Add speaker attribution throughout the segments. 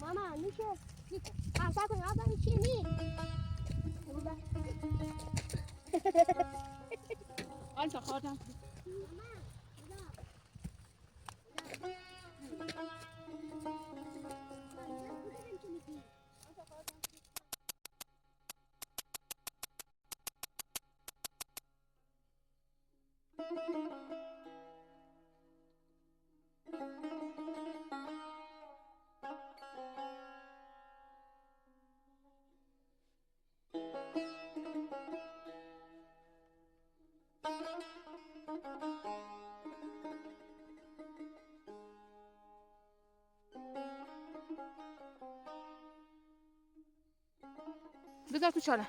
Speaker 1: ماما میشه قصد کنی آب داری چیه نی
Speaker 2: آلتا خوردم بذار تو چاله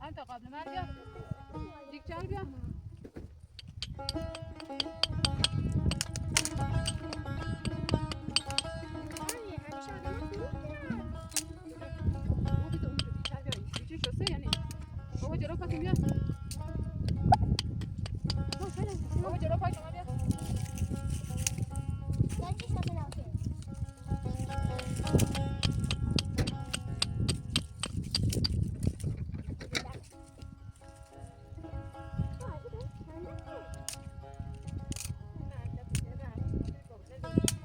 Speaker 2: آلتا قبل من بیا دیگه چال بیا بابا جلو پاتون بیا بابا جلو پای شما بیا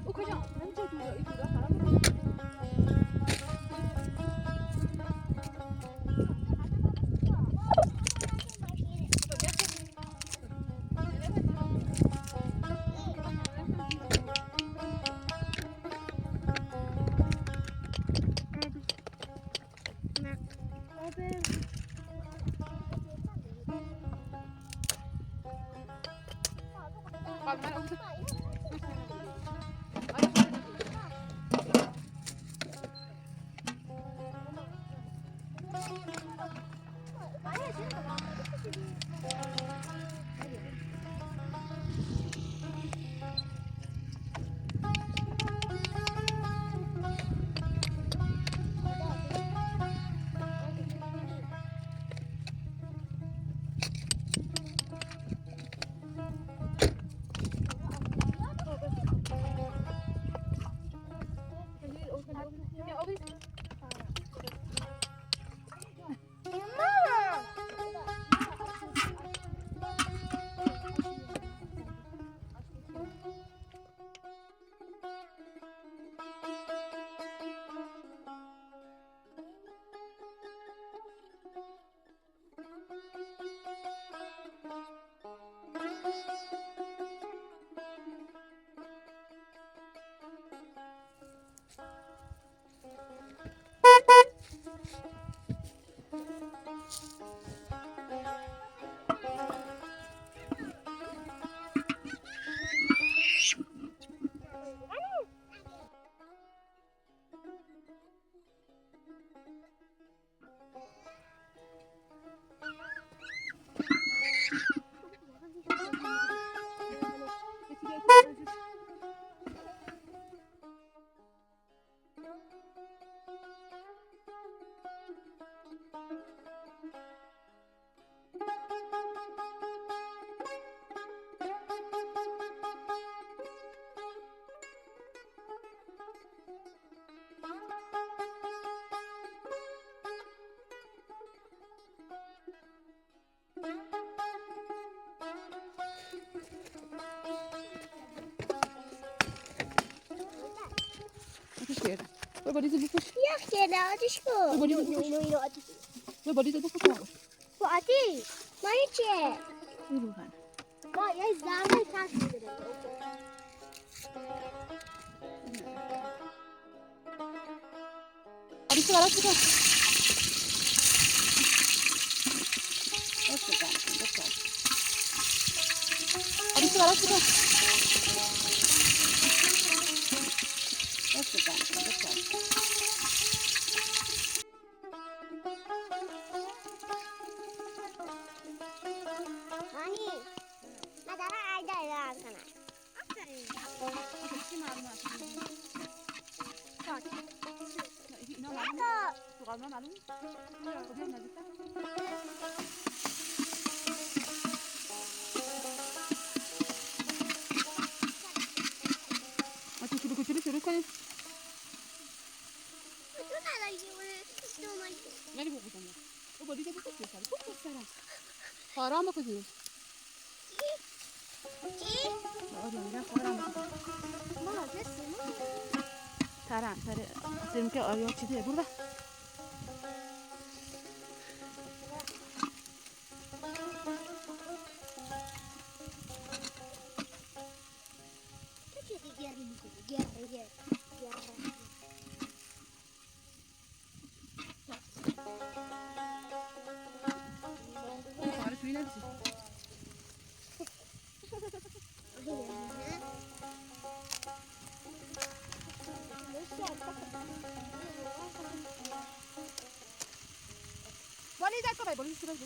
Speaker 2: او کجا؟ نمیشه تو این جودا خراب آتیش گرد برو با دیزی بکش
Speaker 1: یخ کرده آتیش کن
Speaker 2: برو با دیزی بکش
Speaker 1: اینو آتیش
Speaker 2: یا بالیت دو تا
Speaker 1: فاتی ما چیه
Speaker 2: این روحن
Speaker 1: ما یه زمین کسی داریم
Speaker 2: آریش برات بده بس بزن آریش برات بده بس بزن
Speaker 1: مانی مثلا ایده ایده کنم
Speaker 2: چی معلومه
Speaker 1: فاتی
Speaker 2: اینا معلومه تو قبلا معلومه خب بیام نزدیکتر ما کوچولو کوچولو شروع کنیم
Speaker 1: تو نداری اونه
Speaker 2: ولی بگو تو بالیت دو تا خوب سرم خارام بکن
Speaker 1: چی؟
Speaker 2: آره میگم خارام بکن
Speaker 1: ما دستیم
Speaker 2: ترم سرم که آریا چیزه برو به
Speaker 1: تو چی دیگری میکنی؟ گره
Speaker 2: خواهر توی نمیسی بالی در تو بالی سرش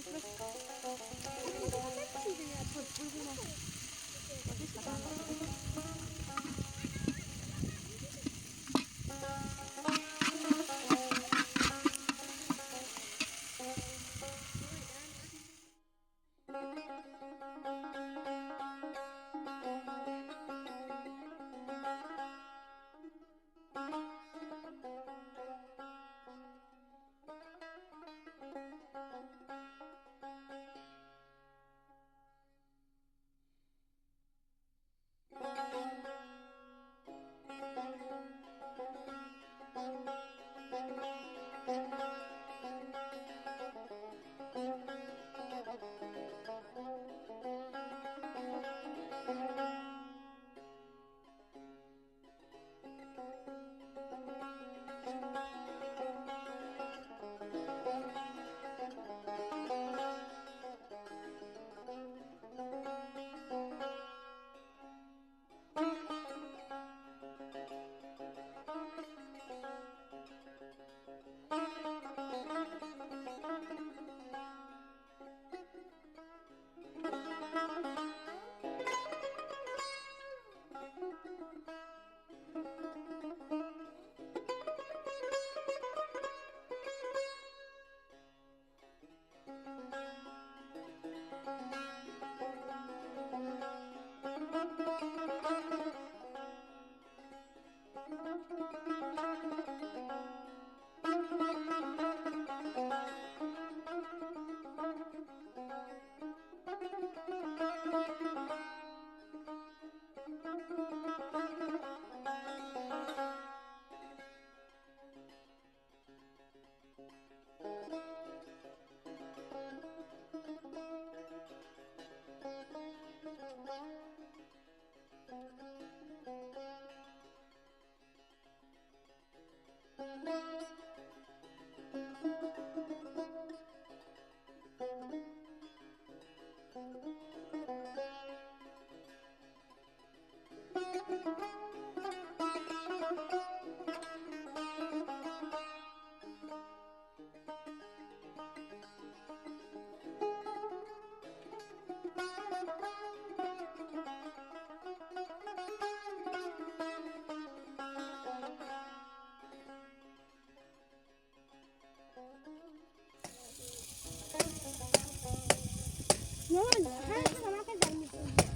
Speaker 1: مامان هر کدوم که در میکنی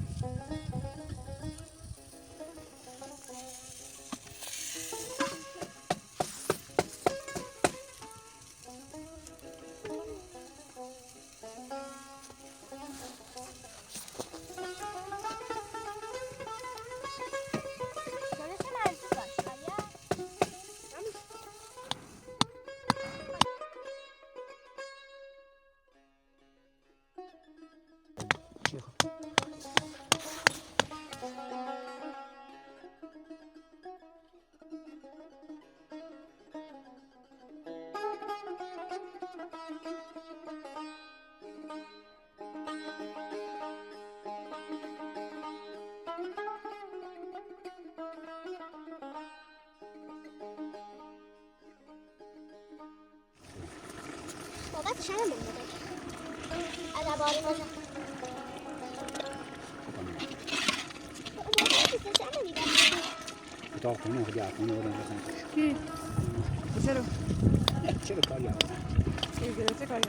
Speaker 1: بابت شرم من بده ادباری باشه
Speaker 3: اتاق خونه خودی خونه بودن بسن
Speaker 2: کی؟ چرا؟
Speaker 3: چرا کاری هم
Speaker 2: چه کاری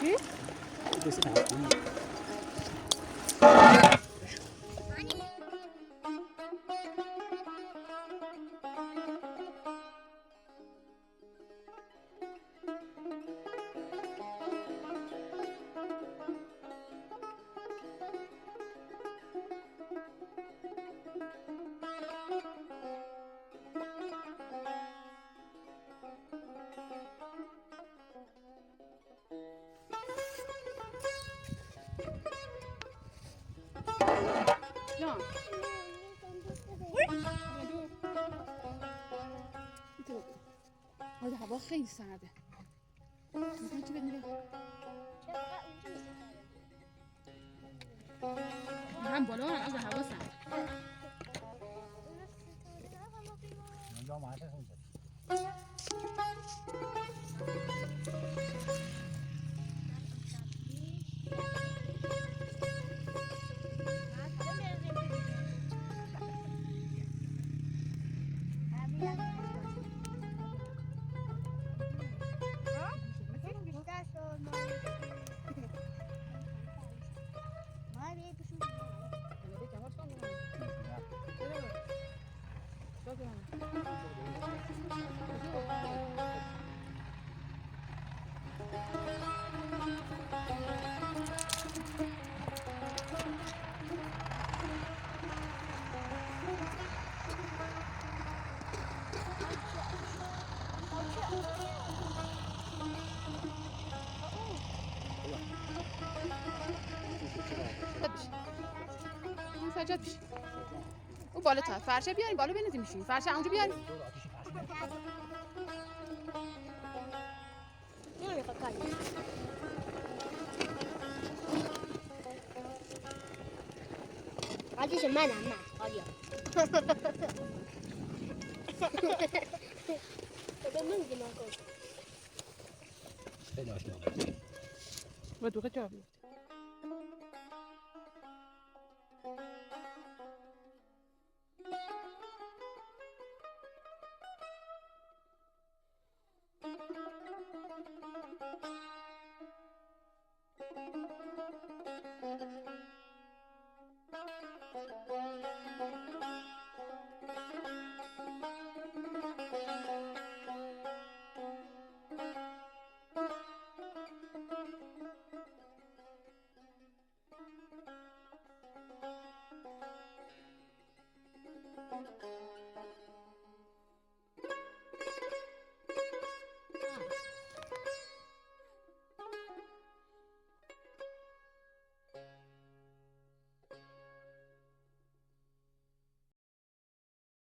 Speaker 2: کی؟
Speaker 3: بسن هم خونه
Speaker 2: جان آره هوا خیلی سرده میخوایی چی بدنی هم بالا هم از هوا سرد
Speaker 3: اونجا معرفه خونده
Speaker 2: سجاد بشی اون بالا تا فرشه بیاریم بالا بنزیم میشیم فرشه اونجا بیاریم
Speaker 1: نمیخواد کاری آتیش منم من آریا به من دیگه نکن
Speaker 3: خیلی آشنا
Speaker 2: و دوغه جا بیفته